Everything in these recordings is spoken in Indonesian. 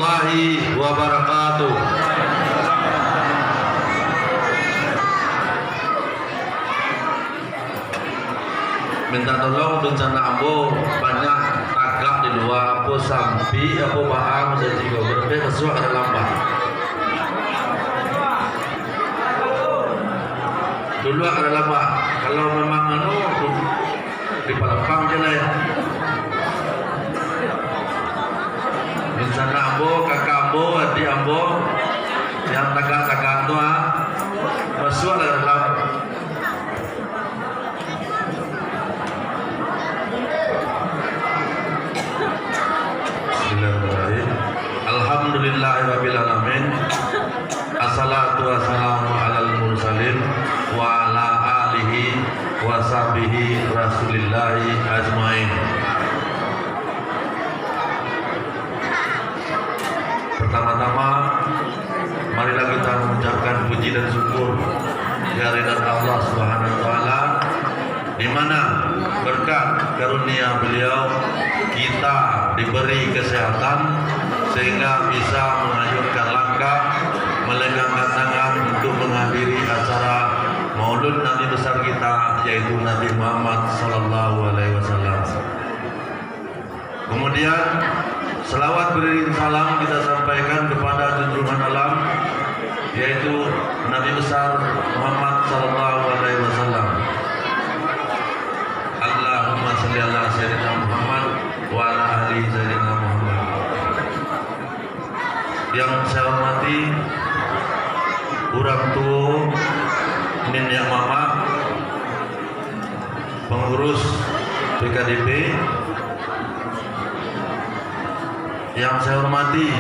warahmatullahi wabarakatuh. Minta tolong bencana ambo banyak tagak di luar, apa sampi, apa bahang dan juga berbeda sesuai ada lambat. Dulu ada lambat. Kalau memang di Palembang je lah. Bencana ambo, kakak ambo, adik ambo, yang tagak-tagak tu masuk ada lambat. Alhamdulillahirabbil alamin. Assalatu wassalamu alal mursalin wa ala alihi wa sahbihi rasulillahi ajmain. Pertama-tama marilah kita mengucapkan puji dan syukur kehadirat Allah Subhanahu wa taala, di mana berkat karunia beliau kita diberi kesehatan sehingga bisa mengayunkan langkah, melengangkan tangan untuk menghadiri acara Maulud Nabi besar kita, yaitu Nabi Muhammad sallallahu alaihi wasallam. Kemudian selawat beriring salam kita sampaikan kepada junjungan alam, yaitu Nabi besar Muhammad sallallahu alaihi wasallam. Allahumma shalli ala sayyidina Muhammad wa ala ali sayyidina Muhammad. Yang saya hormati orang tua, nenek mama, pengurus PKDP. Yang saya hormati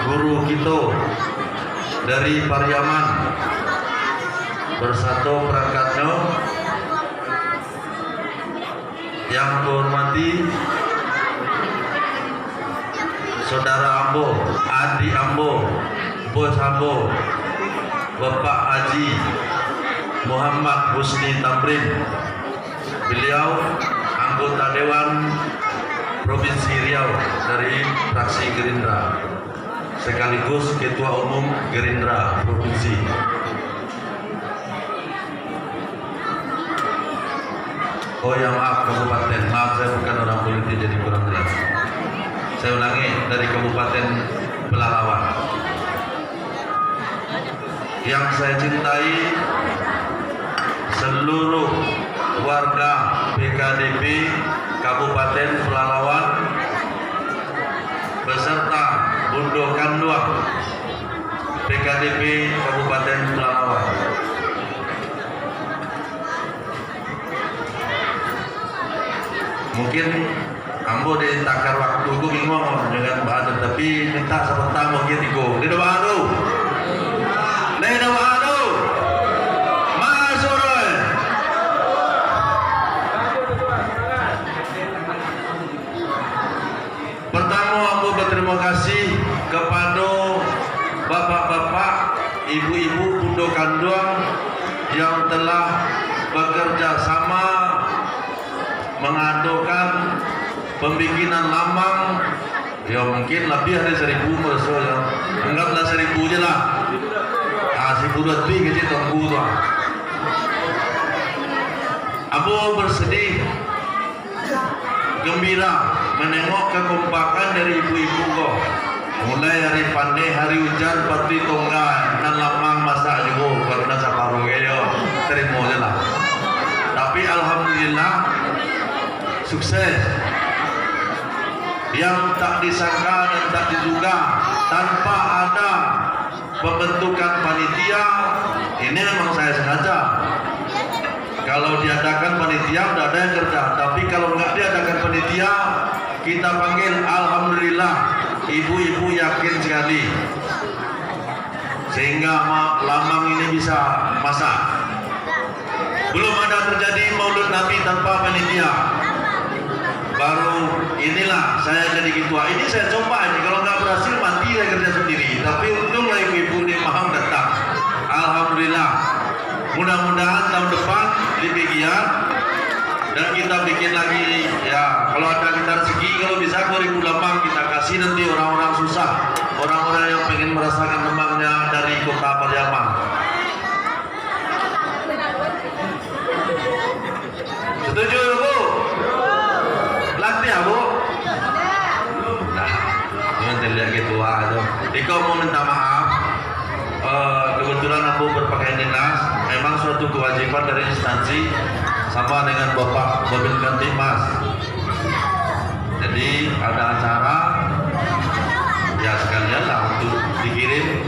guru kita dari Pariaman bersatu perangkatnya. Yang hormati saudara ambo, adik ambo, bos ambo, Bapak Haji Muhammad Husni Tamrin. Beliau anggota Dewan Provinsi Riau dari fraksi Gerindra, sekaligus Ketua Umum Gerindra Provinsi. Oh ya, maaf Kabupaten, maaf saya bukan orang politik jadi kurang jelas. Saya ulangi, dari Kabupaten Pelalawan. Yang saya cintai seluruh warga PKDP Kabupaten Pelalawan beserta Bundokan 2 PKDP Kabupaten Pelalawan. Mungkin ambo di takar waktu gue bingung dengan bahasa, tapi minta sebentar mungkin iko. Di doa tu, di doa tu, masuk. Pertama ambo berterima kasih kepada bapak-bapak, ibu-ibu Bundokan 2 yang telah bekerja sama mengadukan pembikinan lambang. Ya mungkin lebih dari 1000 merasa ya. Anggaplah 1000 je lah. 1000 lebih kecil tunggu tu. Abu bersedih, gembira menengok kekompakan dari ibu-ibu kok. Mulai hari pandai, hari hujan, pati tongga, dan lambang masak juga karena separuh ya. Terima je lah. Tapi alhamdulillah sukses. Yang tak disangka dan tak diduga, tanpa ada pembentukan panitia, ini memang saya sengaja. Kalau diadakan panitia udah ada yang kerja, tapi kalau nggak diadakan panitia, kita panggil. Alhamdulillah ibu-ibu yakin sekali sehingga lambang ini bisa masak. Belum ada terjadi Maulud Nabi tanpa panitia. Baru inilah saya jadi ketua. Ini saya coba ini, kalau nggak berhasil mati saya kerja sendiri. Tapi untunglah ibu-ibu ini paham datang. Alhamdulillah. Mudah-mudahan tahun depan lebih giat dan kita bikin lagi ya. Kalau ada kita rezeki, kalau bisa 2008 kita kasih nanti orang-orang susah. susah orang-orang yang ingin merasakan temannya dari kota Pariaman. Setuju Bu? Latih ya Bu? Nah, nanti lihat gitu aja. Iko mau minta maaf. Kebetulan aku berpakaian dinas, memang suatu kewajiban dari instansi sama dengan Bapak Babin Kantimas. Jadi ada acara, ya sekalian lah untuk dikirim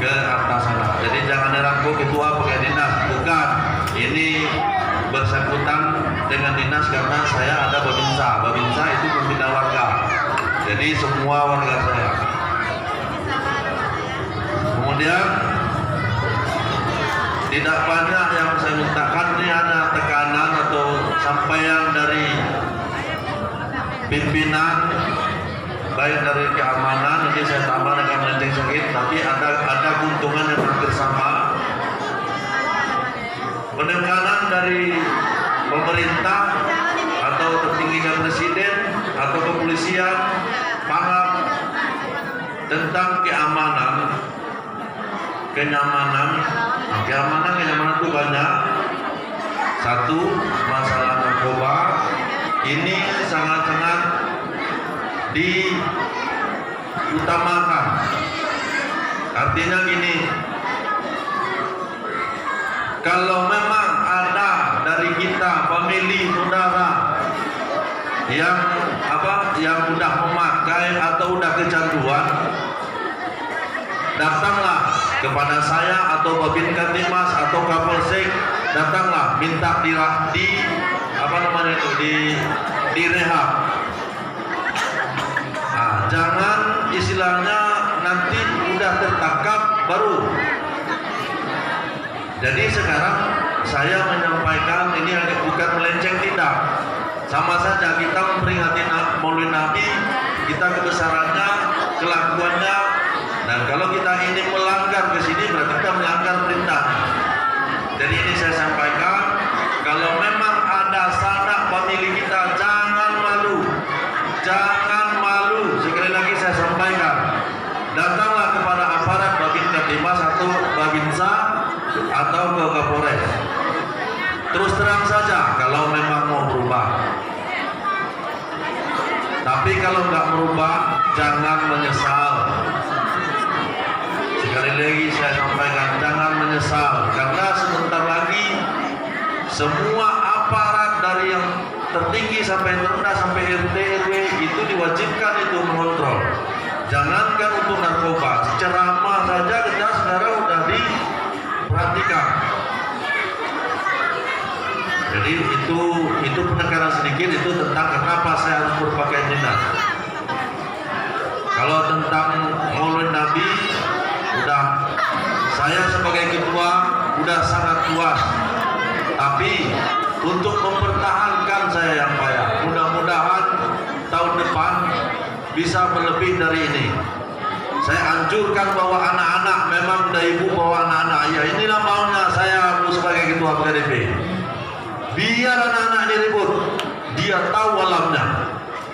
ke atas sana. Jadi jangan diragu ketua pakai dinas, bukan. Ini bersangkutan dengan dinas karena saya ada Babinsa. Babinsa itu pembina warga. Jadi semua warga saya. Kemudian tidak banyak yang saya mintakan, ini ada tekanan atau sampaian dari pimpinan baik dari keamanan, nanti saya tambah dengan melenceng sakit, tapi ada keuntungan yang hampir sama. Penekanan dari pemerintah atau tertingginya presiden atau kepolisian, paham tentang keamanan, kenyamanan itu banyak. Satu, masalah narkoba ini sangat-sangat diutamakan. Artinya gini, kalau memang ada dari kita famili saudara yang udah memakai atau udah kecanduan, datanglah kepada saya atau Babin Kantimas atau Kapolsek, datanglah minta di rehab. Nah, jangan istilahnya nanti udah tertangkap baru. Jadi sekarang saya menyampaikan ini bukan melenceng, tidak. Sama saja kita memperingati Maulid Nabi, kita kebesarannya, kelakuannya, dan kalau kita ini melanggar ke sini berarti kita melanggar perintah. Jadi ini saya sampaikan, kalau memang ada sanak famili kita, jangan malu, jangan malu. Sekali lagi saya sampaikan, datanglah kepada aparat Babin Kantimas atau Babinsa atau ke Kapolres. Terus terang saja kalau memang mau berubah. Tapi kalau nggak merubah, jangan menyesal. Sekali lagi saya sampaikan, jangan menyesal, karena sebentar lagi semua aparat dari yang tertinggi sampai rendah sampai RT RW itu diwajibkan itu mengontrol. Jangankan untuk narkoba, ceramah saja kita sekarang udah diperhatikan. Jadi itu penekanan sedikit itu tentang kenapa saya harus berpakaian dinas. Kalau tentang Maulid Nabi, udah saya sebagai ketua udah sangat puas. Tapi untuk mempertahankan saya yang payah, mudah-mudahan tahun depan bisa berlebih dari ini. Saya anjurkan bahwa anak-anak memang dari ibu bawa anak-anak. Ya inilah maunya saya sebagai ketua PKDP. Biar anak-anak ini ribut, dia tahu alamnya.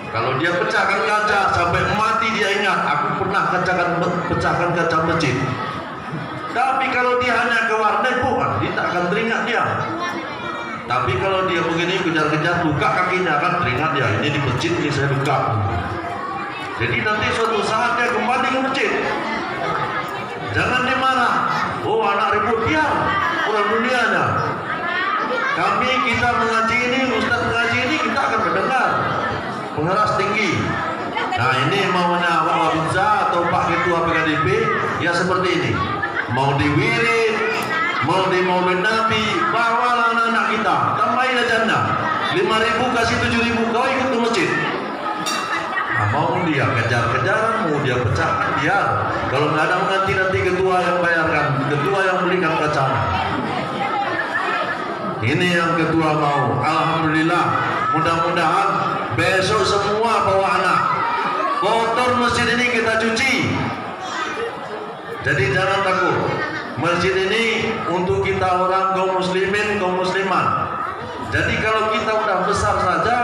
Kalau dia pecahkan kaca sampai mati dia ingat, aku pernah pecahkan kaca masjid. Tapi kalau dia hanya ke warnet, bukan, dia tak akan teringat dia. Tapi kalau dia begini kejar-kejar, luka kakinya kan teringat dia. Ini di masjid ini saya luka. Jadi nanti suatu saat dia kembali ke masjid. Jangan dimarah. Oh anak ribut, diam. Kurang dunianya. Kita mengaji ini, Ustaz mengaji ini, kita akan mendengar pengeras tinggi. Nah ini maunya Pak Babinsa atau Pak Ketua PKDP ya seperti ini. Mau diwirid, mau di Maulid Nabi, bawalah anak-anak kita, tambahin ajannya 5.000 kasih 7.000, kau ikut ke masjid. Nah, mau dia kejar-kejaran, mau dia pecahkan, dia. Kalau nggak ada nanti ketua yang bayarkan, ketua yang belikan kacanya. Ini yang ketua mau. Alhamdulillah, mudah-mudahan besok semua bawa anak. Kotor masjid ini kita cuci. Jadi jangan takut. Masjid ini untuk kita orang kaum muslimin, kaum muslimat. Jadi kalau kita udah besar saja,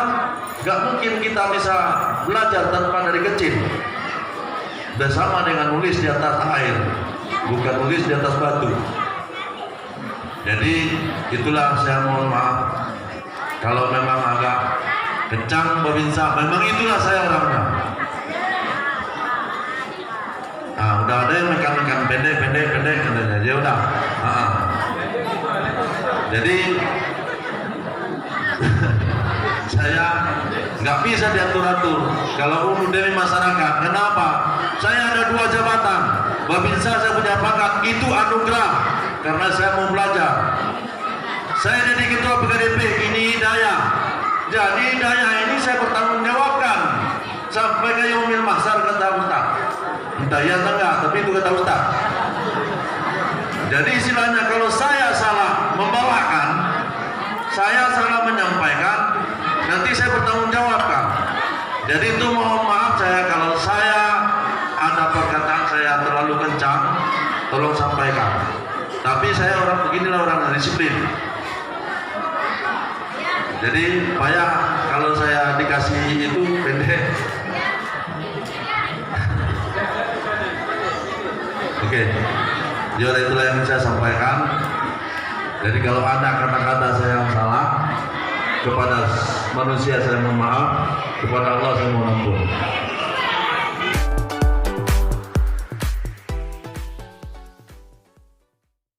gak mungkin kita bisa belajar tanpa dari kecil. Sudah sama dengan nulis di atas air, bukan nulis di atas batu. Jadi itulah saya mohon maaf kalau memang agak kencang pemirsa, memang itulah saya orangnya. Nah, udah ada yang mekan pendek katanya, ya udah. Jadi saya nggak bisa diatur-atur kalau umum dari masyarakat. Kenapa? Saya ada 2 jabatan. Babinsa saya punya pangkat, itu anugerah karena saya mau belajar. Saya jadi ketua PKDP, ini hidayah. Jadi hidayah ini saya bertanggungjawabkan sampai ke yaumil mahsyar, kata Ustaz. Entah ya atau enggak, tapi itu kata Ustaz. Jadi istilahnya kalau saya salah membawakan, saya salah menyampaikan, nanti saya bertanggungjawabkan. Jadi itu mohon maaf saya kalau saya ada perkataan saya terlalu kencang, tolong sampaikan. Tapi saya orang beginilah, orang disiplin. Jadi payah kalau saya dikasih itu pendek. Oke, jadi itulah yang saya sampaikan. Jadi kalau ada kata-kata saya yang salah, kepada manusia saya mohon maaf, kepada Allah saya mohon ampun.